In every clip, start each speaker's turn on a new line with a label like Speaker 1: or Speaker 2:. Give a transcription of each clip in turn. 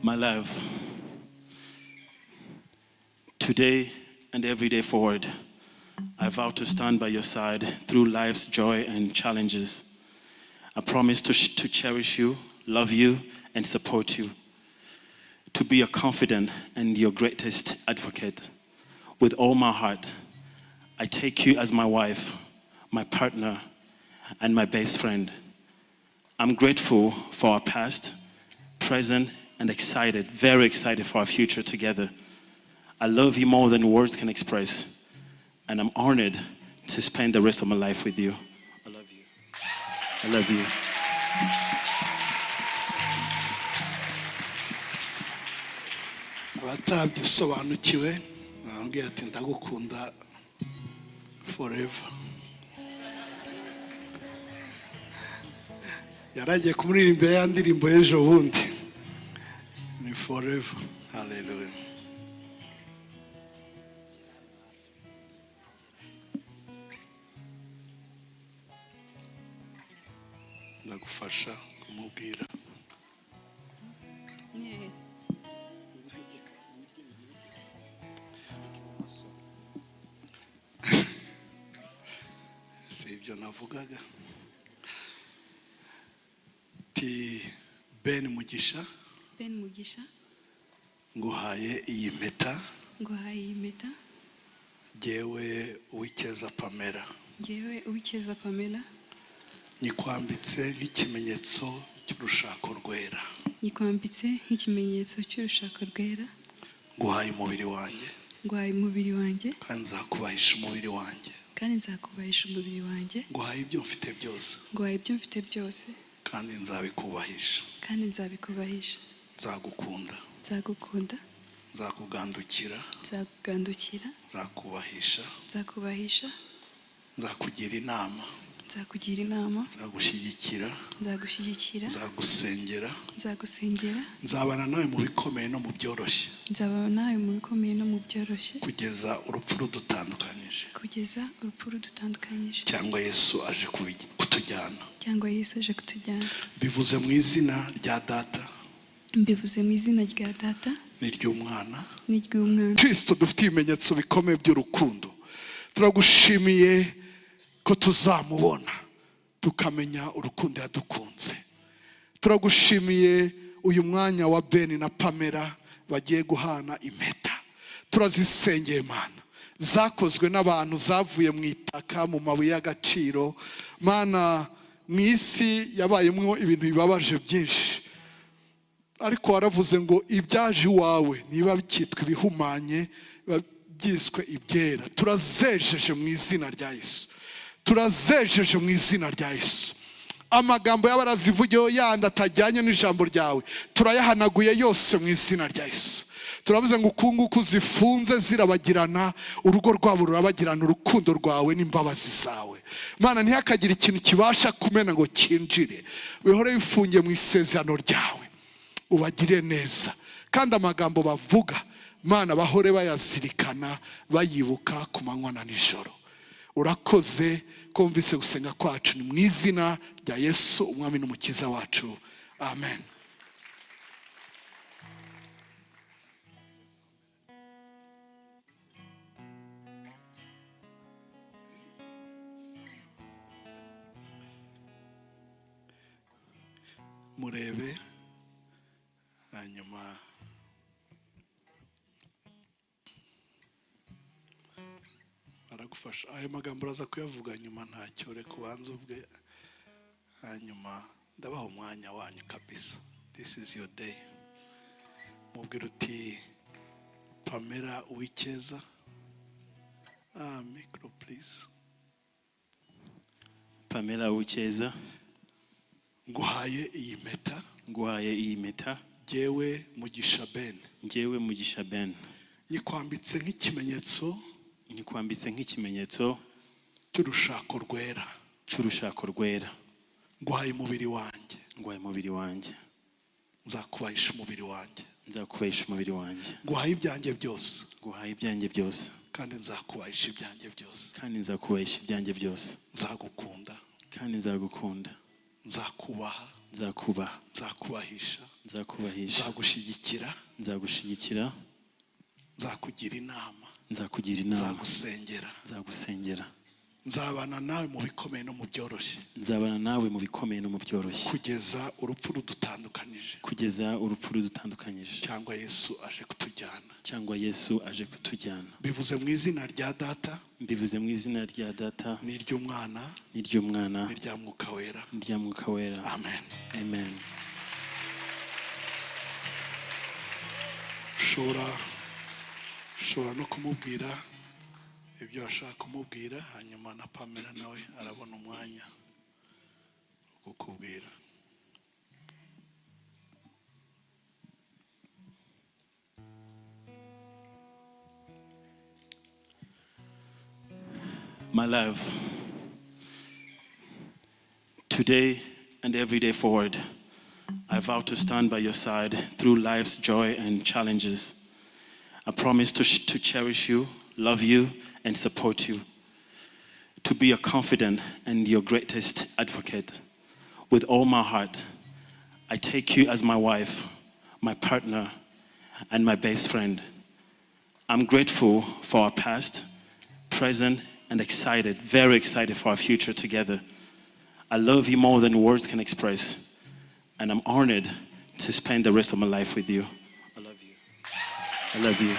Speaker 1: My love, today and every day forward, I vow to stand by your side through life's joy and challenges. I promise to cherish you, love you, and support you. To be your confidant and your greatest advocate. With all my heart, I take you as my wife, my partner, and my best friend. I'm grateful for our past, present, and excited, very excited for our future together. I love you more than words can express, and I'm honored to spend the rest of my life with you. I love you. I love you.
Speaker 2: Abatabye usobanukiwe nambwiye ati ndagukunda forever. Yaragiye kumuririmba ya ndirimbo y'ejo bundi ni forever. Hallelujah. Ndagufasha kumubwira. Si ibyo navugaga. Ti Ben Mugisha.
Speaker 3: Ben Mugisha.
Speaker 2: Nguhaye iyi mpeta.
Speaker 3: Nguhaye iyi mpeta.
Speaker 2: Jewe Uwikeza Pamella.
Speaker 3: Jewe Uwikeza Pamella.
Speaker 2: Nyikwambitse nk'ikimenyetso cy'urushako rwera.
Speaker 3: Nyikwambitse nk'ikimenyetso cy'urushako rwera.
Speaker 2: Nguhaye umubiri wanjye.
Speaker 3: Nguhaye umubiri wanjye.
Speaker 2: Kandi nzakubahisha umubiri wanjye.
Speaker 3: Kandi nzakubahisha umubiri wanjye.
Speaker 2: Nguhaye ibyo mfite byose.
Speaker 3: Nguhaye ibyo mfite byose.
Speaker 2: Kandi nzabikubahisha.
Speaker 3: Kandi nzabikubahisha.
Speaker 2: Nzagukunda.
Speaker 3: Nzagukunda.
Speaker 2: Nzakugandukira.
Speaker 3: Nzakugandukira.
Speaker 2: Nzakubahisha.
Speaker 3: Nzakubahisha.
Speaker 2: Nzakugira inama.
Speaker 3: Nzakugira inama.
Speaker 2: Nzagushyigikira.
Speaker 3: Nzagushyigikira.
Speaker 2: Nzagusengera.
Speaker 3: Nzagusengera.
Speaker 2: Nzabana nawe mu bikomeye no mu byoroshye.
Speaker 3: Nzabana nawe mu bikomeye no mu byoroshye.
Speaker 2: Kugeza urupfu rudutandukanije.
Speaker 3: Kugeza urupfu rudutandukanije.
Speaker 2: Cyangwa Yesu aje kutujyana.
Speaker 3: Cyangwa Yesu aje kutujyana.
Speaker 2: Bivuze mu izina rya Data.
Speaker 3: Mbivuze mu izina rya Data.
Speaker 2: N'iry'Umwana.
Speaker 3: N'iry'Umwana.
Speaker 2: Kristo dufite ibimenyetso bikomeye by'urukundo. Turagushimiye ko tuzamubona tukamenya urukundo yadukunze. Turagushimiye uyu mwanya wa Ben na Pamella bagiye guhana impeta. Turazisengeye Mana. Zakozwe n'abantu zavuye mu itaka mu mabuye y'agaciro. Mana, mu isi yabayemo ibintu bibabaje byinshi. Ariko waravuze ngo ibyaje iwawe niba bikitwa ibihumanye byiswe ibyera. Turazejeje mu izina rya Yesu. Turazejeje mu izina rya Yesu. Amagambo y'abarazivugiyeho yandi atajyanye n'ijambo ryawe turayahanaguye yose mu izina rya Yesu. Turavuze ngo ukunguku zifunze zirabagirana, urugo rwabo rurabagirana urukundo rwawe n'imbabazi zawe. Mana, ntihakagire ikintu kibasha kumena ngo kinjire. Bihore bifungiye mu isezerano ryawe. Ubagire neza. Kandi amagambo bavuga, Mana, bahore bayazirikana, bayibuka ku manywa na nijoro. Urakoze kumvise gusenga kwacu, ni mu izina rya Yesu umwami n'umukiza wacu. Amen. Murebe hanyuma aragufasha. Ayo magambo uraza kuyavuga nyuma, ntacyo reka ubanze ubwe, hanyuma ndabaha umwanya wanyu kabisa. This is your day. Mubwira uti Pamella Uwikeza. Micro please.
Speaker 1: Pamella Uwikeza.
Speaker 2: Nguhaye iyi mpeta.
Speaker 1: Nguhaye iyi mpeta.
Speaker 2: Jewe Mugisha Ben.
Speaker 1: Jewe Mugisha Ben.
Speaker 2: Nyikwambitse nk'ikimenyetso.
Speaker 1: Nyikwambitse nk'ikimenyetso
Speaker 2: cy'urushako rwera.
Speaker 1: Cy'urushako rwera.
Speaker 2: Nguhaye umubiri wanjye.
Speaker 1: Nguhaye umubiri wanjye.
Speaker 2: Nzakubahisha umubiri wanjye.
Speaker 1: Nzakubahisha umubiri wanjye.
Speaker 2: Nguhaye ibyanjye byose.
Speaker 1: Nguhaye ibyanjye byose.
Speaker 2: Kandi nzakubahisha ibyanjye byose.
Speaker 1: Kandi nzakubahisha ibyanjye byose.
Speaker 2: Nzagukunda.
Speaker 1: Kandi nzagukunda.
Speaker 2: Nzakubaha.
Speaker 1: nzakubaha,
Speaker 2: nzakubahisha,
Speaker 1: nzakubahisha,
Speaker 2: nzagushyigikira,
Speaker 1: nzagushigikira,
Speaker 2: nzakugira inama,
Speaker 1: nzakugira inama,
Speaker 2: nzagusengera,
Speaker 1: nzagusengera,
Speaker 2: nzabana nawe mu bikomeye no mu byoroshye,
Speaker 1: nzabana nawe mu bikomeye no mu byoroshye,
Speaker 2: kugeza urupfu rudutandukanije,
Speaker 1: kugeza urupfu rudutandukanyije,
Speaker 2: cyangwa Yesu aje kutujyana,
Speaker 1: cyangwa Yesu aje kutujyana.
Speaker 2: bivuze mu izina rya Data,
Speaker 1: Mbivuze mu izina rya Data
Speaker 2: n'iry'Umwana,
Speaker 1: n'iry'Umwana
Speaker 2: n'irya Mwuka Wera.
Speaker 1: n'irya Mwuka Wera.
Speaker 2: Amen.
Speaker 1: Amen.
Speaker 2: ushobora no kumubwira ibyo washaka kumubwira, hanyuma na Pamella nawe arabona umwanya wo kukubwira.
Speaker 1: My love, today and every day forward, I vow to stand by your side through life's joy and challenges. I promise to cherish you, love you, and support you, to be your confidant and your greatest advocate. With all my heart, I take you as my wife, my partner, and my best friend. I'm grateful for our past, present, and excited, very excited for our future together. I love you more than words can express, and I'm honored to spend the rest of my life with you. I love you. I love you.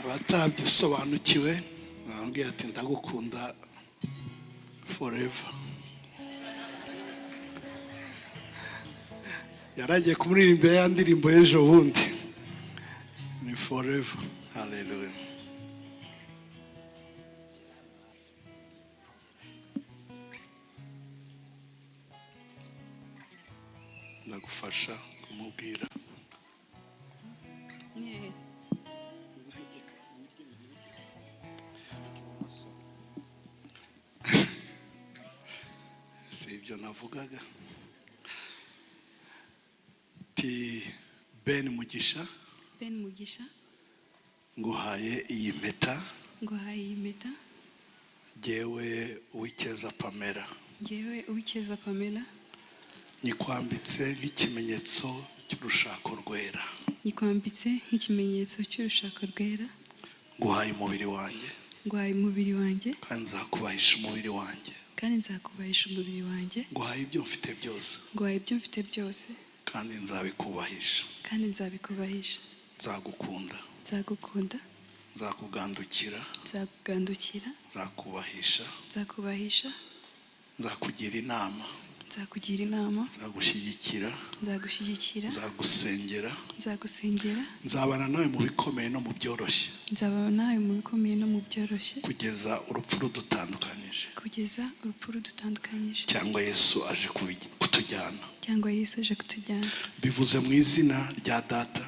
Speaker 2: abatabye usobanukiwe bambwiye ati ndagukunda forever. yaragiye kumuririmbira ya ndirimbo y'ejo bundi, ni forever. Hallelujah. ndagufasha kumubwira. si ibyo navugaga. Ti Ben Mugisha,
Speaker 3: Ben Mugisha,
Speaker 2: nguhaye iyi mpeta,
Speaker 3: nguhaye iyi mpeta,
Speaker 2: jyewe Uwikeza Pamella,
Speaker 3: njyewe Uwikeza Pamella,
Speaker 2: nyikwambitse nk'ikimenyetso cy'urushako rwera,
Speaker 3: nyikwambitse nk'ikimenyetso cy'urushako rwera,
Speaker 2: nguhaye umubiri wanjye,
Speaker 3: nguhaye umubiri wanjye,
Speaker 2: kandi nzakubahisha umubiri wanjye,
Speaker 3: kandi nzakubahisha umubiri wanjye,
Speaker 2: nguhaye ibyo mfite byose,
Speaker 3: nguhaye ibyo mfite byose,
Speaker 2: kandi nzabikubahisha,
Speaker 3: kandi nzabikubahisha,
Speaker 2: nzagukunda,
Speaker 3: nzagukunda,
Speaker 2: nzakugandukira,
Speaker 3: nzakugandukira,
Speaker 2: nzakubahisha,
Speaker 3: nzakubahisha,
Speaker 2: nzakugira inama,
Speaker 3: nzakugira inama,
Speaker 2: nzagushyigikira,
Speaker 3: nzagushyigikira,
Speaker 2: nzagusengera,
Speaker 3: nzagusengera,
Speaker 2: nzabana nawe mu bikomeye no mu byoroshye,
Speaker 3: nzabana nawe mu bikomeye no mu byoroshye,
Speaker 2: kugeza urupfu rudutandukanije,
Speaker 3: kugeza urupfu rudutandukanyije,
Speaker 2: cyangwa Yesu aje kutujyana.
Speaker 3: cyangwa Yesu aje kutujyana.
Speaker 2: bivuze mu izina rya Data,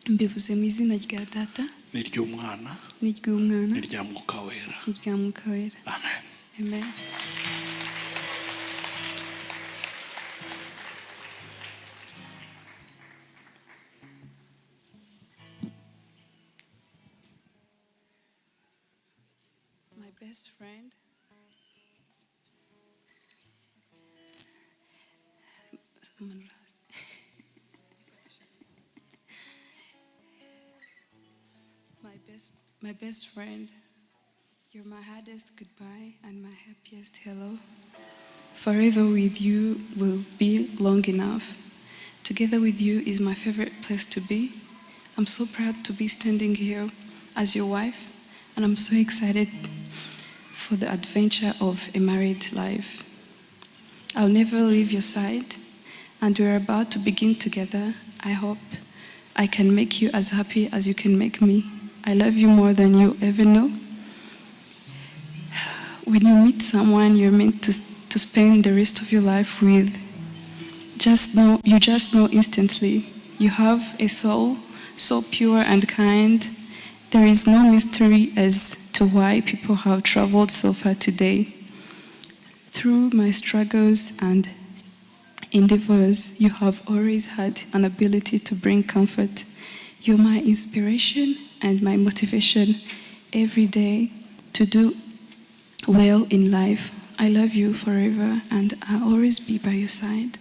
Speaker 3: mbivuze mu izina rya Data
Speaker 2: n'iry'Umwana,
Speaker 3: n'iry'Umwana,
Speaker 2: n'irya Mwuka Wera.
Speaker 3: n'irya Mwuka Wera.
Speaker 2: Amen.
Speaker 3: Amen. My best friend, my best friend, you're my hardest goodbye and my happiest hello. Forever with you will be long enough. Together with you is my favorite place to be. I'm so proud to be standing here as your wife, and I'm so excited for the adventure of a married life. I'll never leave your side, and we're about to begin together. I hope I can make you as happy as you can make me. I love you more than you ever know. When you meet someone you're meant to spend the rest of your life with, you just know instantly. You have a soul so pure and kind. There is no mystery as to why people have traveled so far today. Through my struggles and endeavors, you have always had an ability to bring comfort. You're my inspiration and my motivation every day to do well in life. I love you forever and I'll always be by your side.